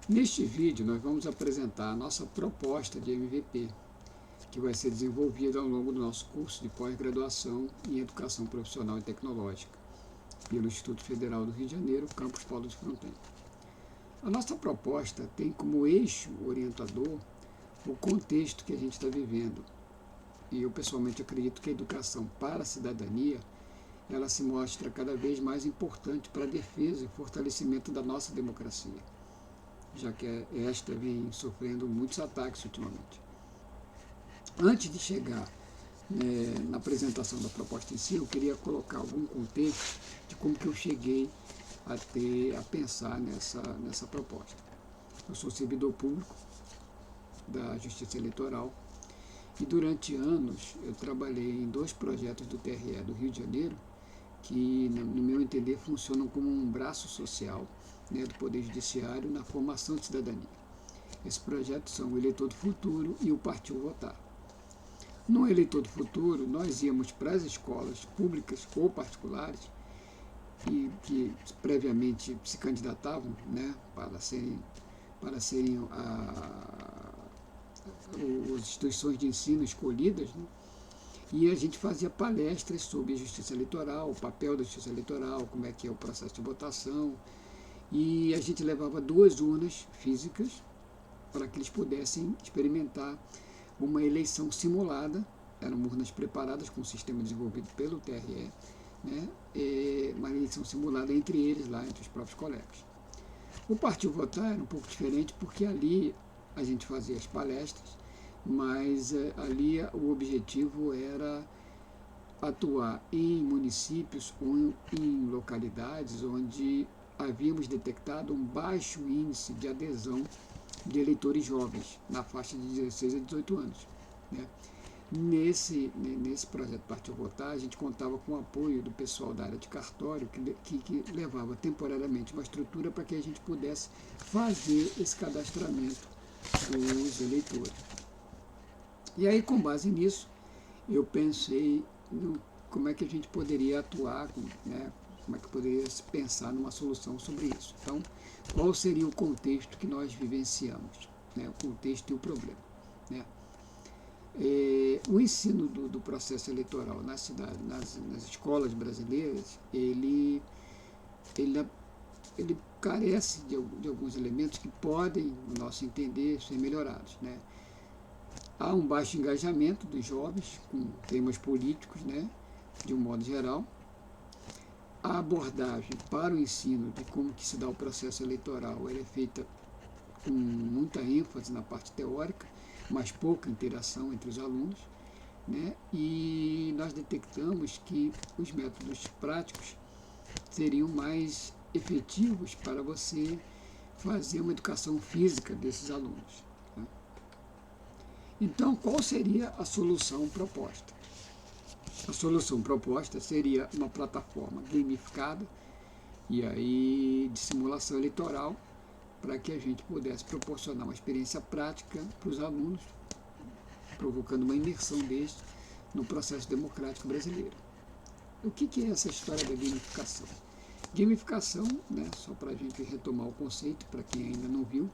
Neste vídeo, nós vamos apresentar a nossa proposta de MVP, que vai ser desenvolvida ao longo do nosso curso de pós-graduação em Educação Profissional e Tecnológica, pelo Instituto Federal do Rio de Janeiro, Campus Paulo de Fronten. A nossa proposta tem como eixo orientador o contexto que a gente está vivendo. E eu, pessoalmente, acredito que a educação para a cidadania ela se mostra cada vez mais importante para a defesa e fortalecimento da nossa democracia, já que esta vem sofrendo muitos ataques ultimamente. Antes de chegar na apresentação da proposta em si, eu queria colocar algum contexto de como que eu cheguei a pensar nessa proposta. Eu sou servidor público da Justiça Eleitoral e durante anos eu trabalhei em 2 projetos do TRE do Rio de Janeiro que, no meu entender, funcionam como um braço social do Poder Judiciário na formação de cidadania. Esses projetos são o Eleitor do Futuro e o Partiu Votar. No Eleitor do Futuro, nós íamos para as escolas públicas ou particulares e que previamente se candidatavam para serem as instituições de ensino escolhidas, e a gente fazia palestras sobre a justiça eleitoral, o papel da justiça eleitoral, como é que é o processo de votação, e a gente levava 2 urnas físicas para que eles pudessem experimentar uma eleição simulada. Eram urnas preparadas com um sistema desenvolvido pelo TRE, uma eleição simulada entre eles, lá entre os próprios colegas. O Partiu Votar era um pouco diferente, porque ali a gente fazia as palestras, mas ali o objetivo era atuar em municípios ou em localidades onde havíamos detectado um baixo índice de adesão de eleitores jovens, na faixa de 16 a 18 anos. Nesse projeto Partiu Votar, a gente contava com o apoio do pessoal da área de cartório, que levava temporariamente uma estrutura para que a gente pudesse fazer esse cadastramento dos eleitores. E aí, com base nisso, eu pensei como é que a gente poderia atuar, como é que poderia se pensar numa solução sobre isso. Então, qual seria o contexto que nós vivenciamos, o contexto e o problema. O ensino do processo eleitoral nas escolas brasileiras, ele carece de alguns elementos que podem, no nosso entender, ser melhorados. Há um baixo engajamento dos jovens com temas políticos, de um modo geral. A abordagem para o ensino de como que se dá o processo eleitoral ela é feita com muita ênfase na parte teórica, mas pouca interação entre os alunos, e nós detectamos que os métodos práticos seriam mais efetivos para você fazer uma educação física desses alunos. Então, qual seria a solução proposta? A solução proposta seria uma plataforma gamificada e aí de simulação eleitoral, para que a gente pudesse proporcionar uma experiência prática para os alunos, provocando uma imersão deles no processo democrático brasileiro. O que é essa história da gamificação? Gamificação, só para a gente retomar o conceito, para quem ainda não viu,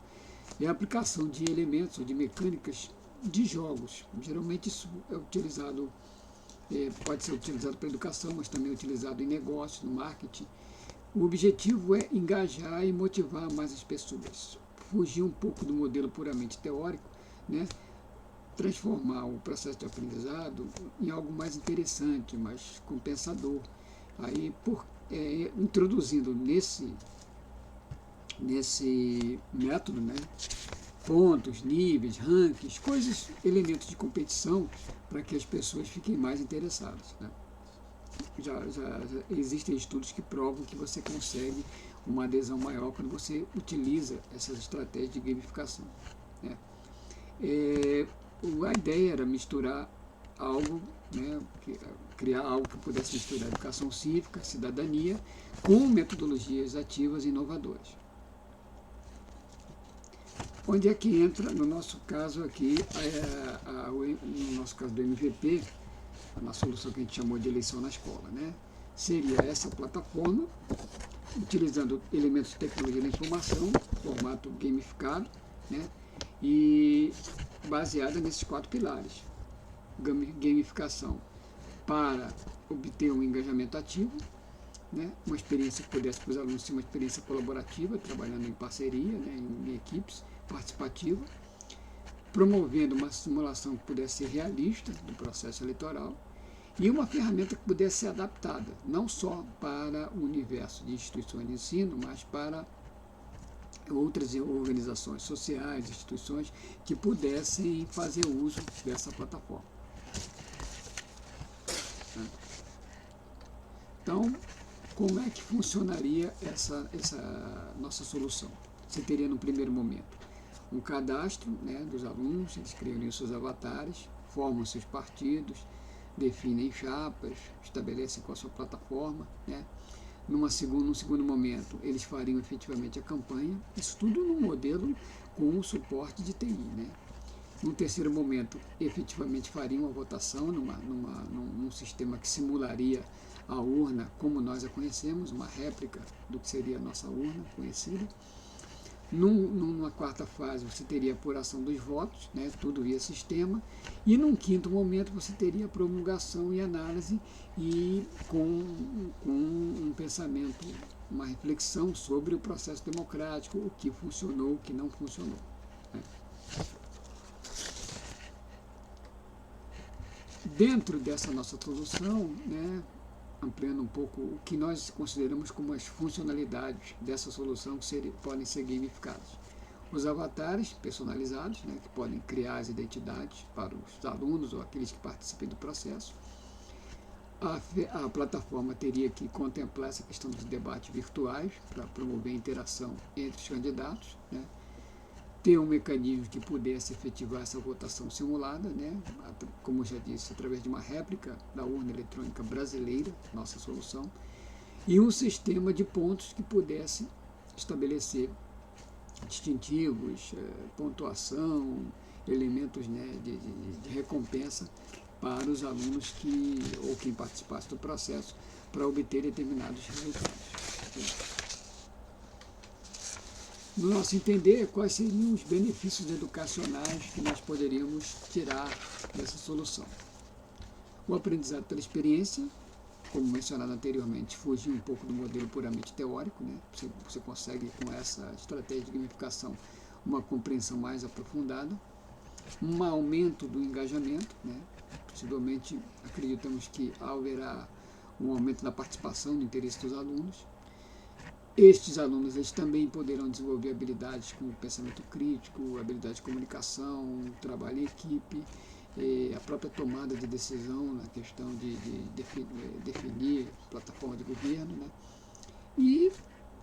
é a aplicação de elementos ou de mecânicas de jogos. Geralmente isso é utilizado, pode ser utilizado para educação, mas também é utilizado em negócio, no marketing. O objetivo é engajar e motivar mais as pessoas, fugir um pouco do modelo puramente teórico, transformar o processo de aprendizado em algo mais interessante, mais compensador. Aí, introduzindo nesse método, pontos, níveis, rankings, elementos de competição para que as pessoas fiquem mais interessadas. Já existem estudos que provam que você consegue uma adesão maior quando você utiliza essas estratégias de gamificação. A ideia era misturar algo, criar algo que pudesse misturar educação cívica, cidadania, com metodologias ativas e inovadoras. Onde é que entra, no nosso caso aqui, no nosso caso do MVP, na solução que a gente chamou de eleição na escola, seria essa plataforma utilizando elementos de tecnologia da informação, formato gamificado, né? E baseada nesses 4 pilares. Gamificação para obter um engajamento ativo, né? Uma experiência que pudesse para os alunos ser uma experiência colaborativa, trabalhando em parceria, né? Em equipes participativas, promovendo uma simulação que pudesse ser realista do processo eleitoral e uma ferramenta que pudesse ser adaptada, não só para o universo de instituições de ensino, mas para outras organizações sociais, instituições que pudessem fazer uso dessa plataforma. Então, como é que funcionaria essa nossa solução? Você teria, no primeiro momento, um cadastro, né, dos alunos, eles criariam seus avatares, formam seus partidos, definem chapas, estabelecem qual a sua plataforma, né? Num segundo momento, eles fariam efetivamente a campanha, isso tudo num modelo com o suporte de TI, né? Num terceiro momento, efetivamente fariam a votação num sistema que simularia a urna como nós a conhecemos, uma réplica do que seria a nossa urna conhecida. Numa quarta fase, você teria a apuração dos votos, né, tudo via sistema, e num quinto momento você teria a promulgação e análise e com um pensamento, uma reflexão sobre o processo democrático, o que funcionou, o que não funcionou, né. Dentro dessa nossa solução, né, ampliando um pouco o que nós consideramos como as funcionalidades dessa solução que podem ser gamificadas. Os avatares personalizados, né, que podem criar as identidades para os alunos ou aqueles que participem do processo. A plataforma teria que contemplar essa questão dos debates virtuais para promover a interação entre os candidatos, né, ter um mecanismo que pudesse efetivar essa votação simulada, né, como eu já disse, através de uma réplica da urna eletrônica brasileira, nossa solução, e um sistema de pontos que pudesse estabelecer distintivos, pontuação, elementos, né, de recompensa para os alunos ou quem participasse do processo para obter determinados resultados. No nosso entender, quais seriam os benefícios educacionais que nós poderíamos tirar dessa solução? O aprendizado pela experiência, como mencionado anteriormente, fugir um pouco do modelo puramente teórico, né? Você consegue, com essa estratégia de gamificação, uma compreensão mais aprofundada, um aumento do engajamento, né? Possivelmente acreditamos que haverá um aumento da participação do interesse dos alunos. Estes alunos eles também poderão desenvolver habilidades como pensamento crítico, habilidade de comunicação, trabalho em equipe, a própria tomada de decisão na questão de definir plataforma de governo, né? E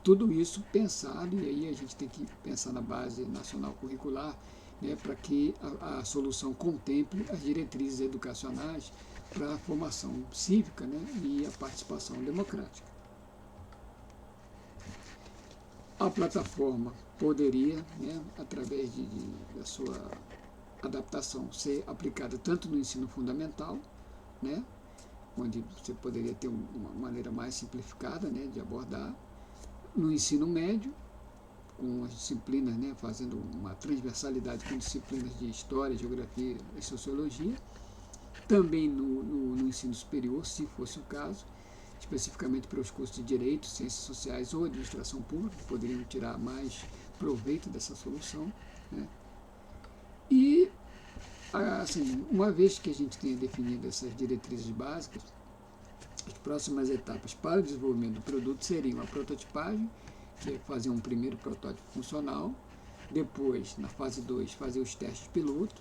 tudo isso pensado, e aí a gente tem que pensar na base nacional curricular, né, para que a solução contemple as diretrizes educacionais para a formação cívica, né, e a participação democrática. A plataforma poderia, né, através da sua adaptação, ser aplicada tanto no ensino fundamental, né, onde você poderia ter uma maneira mais simplificada, né, de abordar, no ensino médio, com as disciplinas, né, fazendo uma transversalidade com disciplinas de História, Geografia e Sociologia, também no ensino superior, se fosse o caso, especificamente para os cursos de Direito, Ciências Sociais ou Administração Pública, que poderiam tirar mais proveito dessa solução, né? E, assim, uma vez que a gente tenha definido essas diretrizes básicas, as próximas etapas para o desenvolvimento do produto seriam a prototipagem, que é fazer um primeiro protótipo funcional, depois, na fase 2, fazer os testes piloto,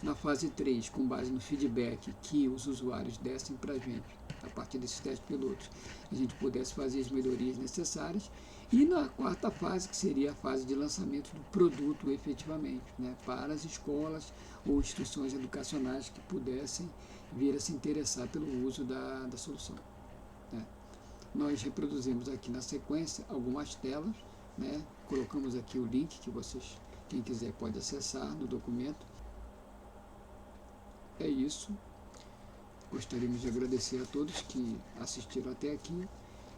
na fase 3, com base no feedback que os usuários dessem para a gente, a partir desses testes pilotos, a gente pudesse fazer as melhorias necessárias, e na quarta fase, que seria a fase de lançamento do produto efetivamente, né, para as escolas ou instituições educacionais que pudessem vir a se interessar pelo uso da solução, né. Nós reproduzimos aqui na sequência algumas telas, né, colocamos aqui o link que vocês, quem quiser pode acessar no documento. É isso. Gostaríamos de agradecer a todos que assistiram até aqui